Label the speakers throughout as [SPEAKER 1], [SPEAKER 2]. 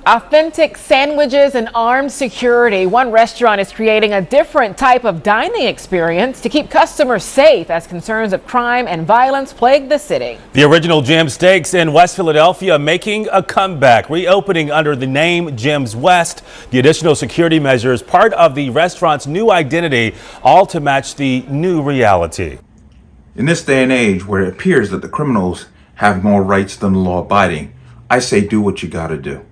[SPEAKER 1] Authentic sandwiches and armed security. One restaurant is creating a different type of dining experience to keep customers safe as concerns of crime and violence plague the city.
[SPEAKER 2] The original Jim's Steaks in West Philadelphia making a comeback, reopening under the name Jim's West. The additional security measures, part of the restaurant's new identity, all to match the new reality.
[SPEAKER 3] In this day and age where it appears that the criminals have more rights than the law-abiding, I say do what you gotta do.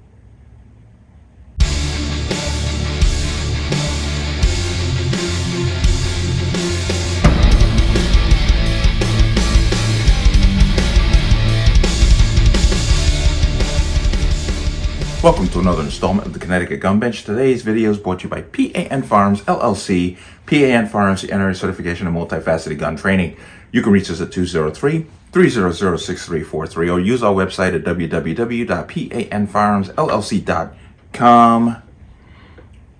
[SPEAKER 3] Welcome to another installment of the Connecticut Gun Bench. Today's video is brought to you by P.A.N. Firearms, LLC. P.A.N. Firearms, the NRA certification and multifaceted gun training. You can reach us at 203-300-6343 or use our website at www.panfirearmsllc.com.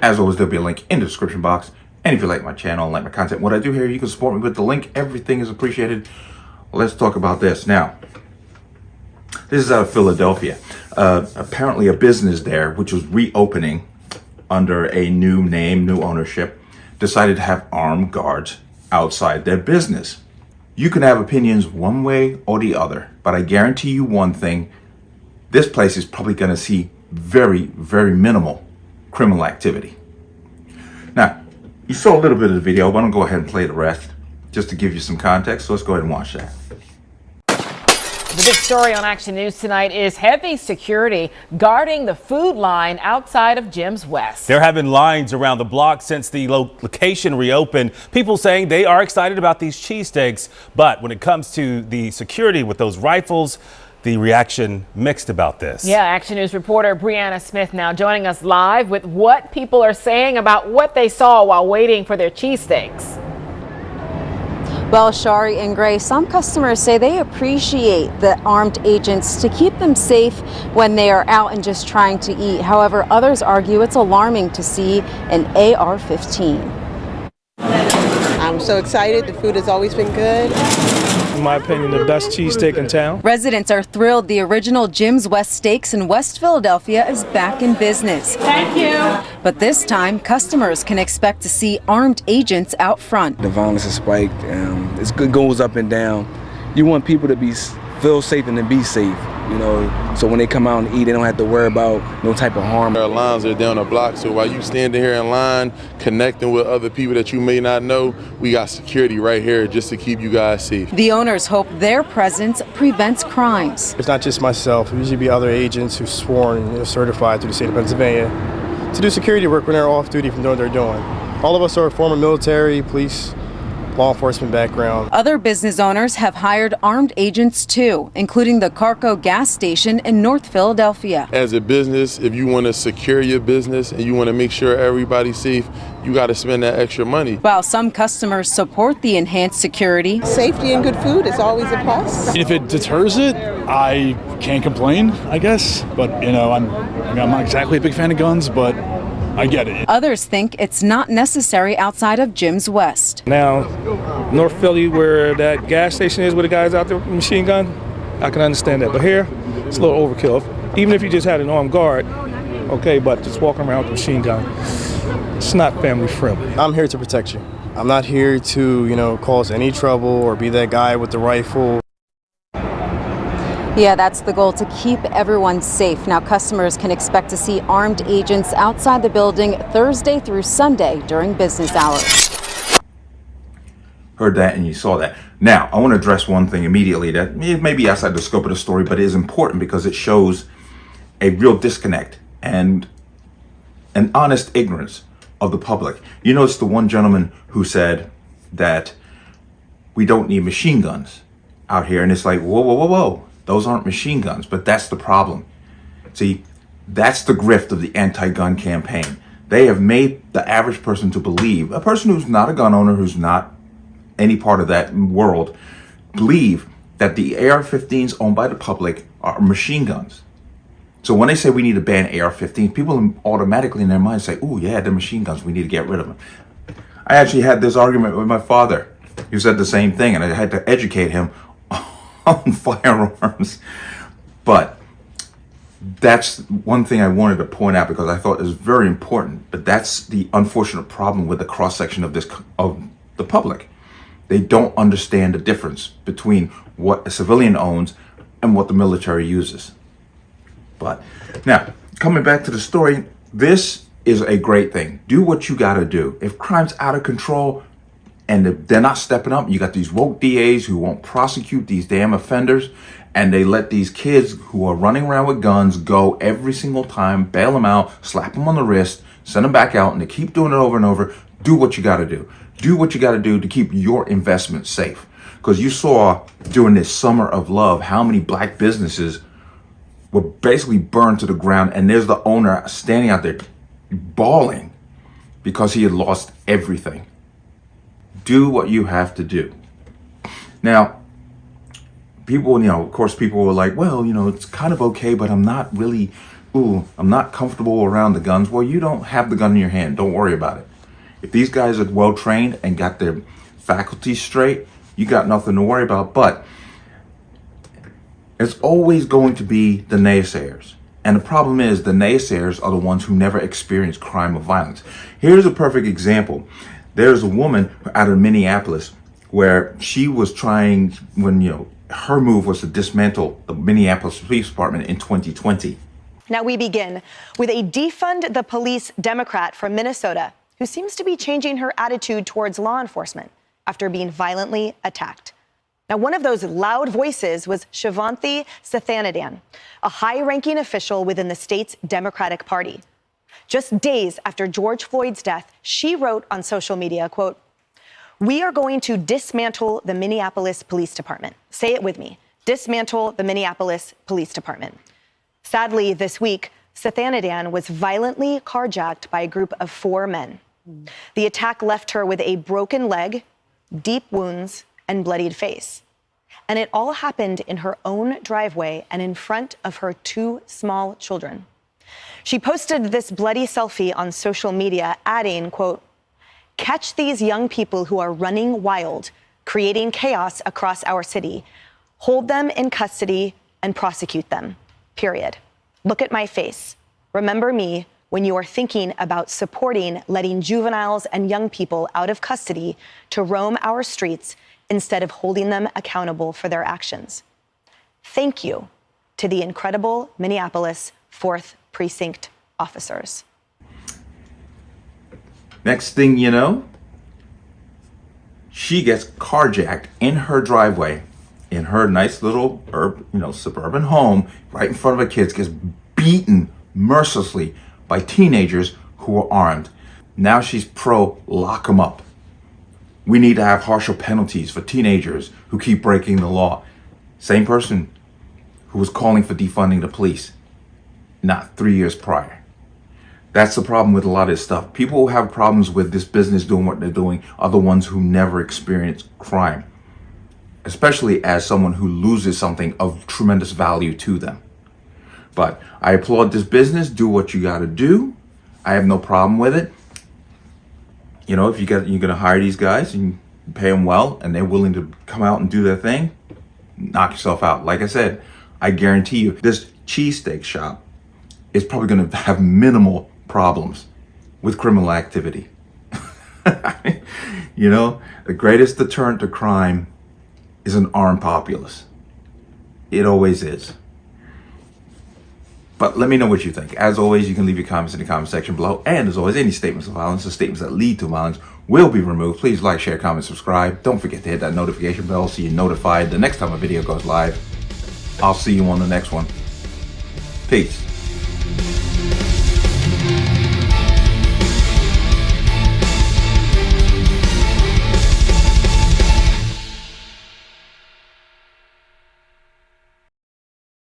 [SPEAKER 3] As always, there'll be a link in the description box. And if you like my channel and like my content, what I do here, you can support me with the link. Everything is appreciated. Let's talk about this. Now, this is out of Philadelphia. Apparently a business there, which was reopening under a new name, new ownership, decided to have armed guards outside their business. You can have opinions one way or the other, but I guarantee you one thing, this place is probably going to see very, very minimal criminal activity. Now, you saw a little bit of the video. Why don't go ahead and play the rest just to give you some context. So let's go ahead and watch that.
[SPEAKER 1] The big story on Action News tonight is heavy security guarding the food line outside of Jim's West.
[SPEAKER 2] There have been lines around the block since the location reopened. People saying they are excited about these cheesesteaks, but when it comes to the security with those rifles, the reaction mixed about this.
[SPEAKER 1] Yeah, Action News reporter Brianna Smith now joining us live with what people are saying about what they saw while waiting for their cheesesteaks.
[SPEAKER 4] Well, Shari and Gray, some customers say they appreciate the armed agents to keep them safe when they are out and just trying to eat. However, others argue it's alarming to see an AR-15.
[SPEAKER 5] I'm so excited. The food has always been good.
[SPEAKER 6] In my opinion, the best cheesesteak in town.
[SPEAKER 4] Residents are thrilled the original Jim's West Steaks in West Philadelphia is back in business.
[SPEAKER 1] Thank you.
[SPEAKER 4] But this time, customers can expect to see armed agents out front.
[SPEAKER 7] The violence has spiked. It goes up and down. You want people to feel safe and to be safe, you know, so when they come out and eat, they don't have to worry about no type of harm.
[SPEAKER 8] Our lines are down the block, so while you standing here in line, connecting with other people that you may not know, we got security right here just to keep you guys safe.
[SPEAKER 4] The owners hope their presence prevents crimes.
[SPEAKER 6] It's not just myself. It usually be other agents who's sworn and certified through the state of Pennsylvania to do security work when they're off duty from doing what they're doing. All of us are former military, police, law enforcement background.
[SPEAKER 4] Other business owners have hired armed agents too, including the Carco gas station in North Philadelphia.
[SPEAKER 8] As a business, if you want to secure your business and you want to make sure everybody's safe, you got to spend that extra money.
[SPEAKER 4] While some customers support the enhanced security,
[SPEAKER 5] Safety and good food is always a plus.
[SPEAKER 9] If it deters it, I can't complain, I guess. But, you know, I'm not exactly a big fan of guns, but I get it.
[SPEAKER 4] Others think it's not necessary outside of Jim's West.
[SPEAKER 6] Now, North Philly, where that gas station is with the guys out there with a machine gun, I can understand that. But here, it's a little overkill. Even if you just had an armed guard, okay, but just walking around with a machine gun, it's not family friendly. I'm here to protect you. I'm not here to, you know, cause any trouble or be that guy with the rifle.
[SPEAKER 4] Yeah, that's the goal, to keep everyone safe. Now, customers can expect to see armed agents outside the building Thursday through Sunday during business hours.
[SPEAKER 3] Heard that and you saw that. Now, I want to address one thing immediately that may be outside the scope of the story, but it is important because it shows a real disconnect and an honest ignorance of the public. You notice the one gentleman who said that we don't need machine guns out here, and it's like, whoa, whoa, whoa, whoa. Those aren't machine guns, but that's the problem. See, that's the grift of the anti-gun campaign. They have made the average person to believe, a person who's not a gun owner, who's not any part of that world, believe that the AR-15s owned by the public are machine guns. So when they say we need to ban AR-15, people automatically in their mind say, oh yeah, they're machine guns, we need to get rid of them. I actually had this argument with my father. He said the same thing, and I had to educate him on firearms. But That's one thing I wanted to point out because I thought it was very important. But that's the unfortunate problem with the cross section of the public. They don't understand the difference between what a civilian owns and what the military uses. But now, coming back to the story, this is a great thing. Do what you got to do. If crime's out of control and they're not stepping up, you got these woke DAs who won't prosecute these damn offenders, and they let these kids who are running around with guns go every single time, bail them out, slap them on the wrist, send them back out, and they keep doing it over and over. Do what you got to do. Do what you got to do to keep your investment safe. Because you saw during this summer of love how many black businesses were basically burned to the ground, and there's the owner standing out there bawling because he had lost everything. Do what you have to do. Now, people, of course, people were like, well, it's kind of okay, but I'm not really, I'm not comfortable around the guns. Well, you don't have the gun in your hand. Don't worry about it. If these guys are well trained and got their faculties straight, you got nothing to worry about. But it's always going to be the naysayers. And the problem is the naysayers are the ones who never experience crime or violence. Here's a perfect example. There's a woman out of Minneapolis where she was trying, when, her move was to dismantle the Minneapolis Police Department in 2020.
[SPEAKER 10] Now we begin with a defund the police Democrat from Minnesota who seems to be changing her attitude towards law enforcement after being violently attacked. Now, one of those loud voices was Shivanthi Sathanandan, a high-ranking official within the state's Democratic Party. Just days after George Floyd's death, she wrote on social media, quote, "We are going to dismantle the Minneapolis Police Department." Say it with me. Dismantle the Minneapolis Police Department. Sadly, this week, Sathanandan was violently carjacked by a group of 4 men. The attack left her with a broken leg, deep wounds, and bloodied face. And it all happened in her own driveway and in front of her 2 small children. She posted this bloody selfie on social media, adding, quote, "Catch these young people who are running wild, creating chaos across our city. Hold them in custody and prosecute them, period. Look at my face. Remember me when you are thinking about supporting letting juveniles and young people out of custody to roam our streets instead of holding them accountable for their actions. Thank you to the incredible Minneapolis 4th Precinct officers."
[SPEAKER 3] Next thing you know, she gets carjacked in her driveway, in her nice little suburban home, right in front of her kids, gets beaten mercilessly by teenagers who are armed. Now she's pro lock them up. We need to have harsher penalties for teenagers who keep breaking the law. Same person who was calling for defunding the police, not 3 years prior. That's the problem with a lot of this stuff. People who have problems with this business doing what they're doing are the ones who never experience crime, especially as someone who loses something of tremendous value to them. But I applaud this business. Do what you got to do. I have no problem with it. If you're going to hire these guys and you pay them well and they're willing to come out and do their thing, knock yourself out. Like I said, I guarantee you this cheesesteak shop is probably going to have minimal problems with criminal activity. The greatest deterrent to crime is an armed populace. It always is. But let me know what you think. As always, you can leave your comments in the comment section below. And as always, any statements of violence or statements that lead to violence will be removed. Please like, share, comment, subscribe. Don't forget to hit that notification bell so you're notified the next time a video goes live. I'll see you on the next one. Peace.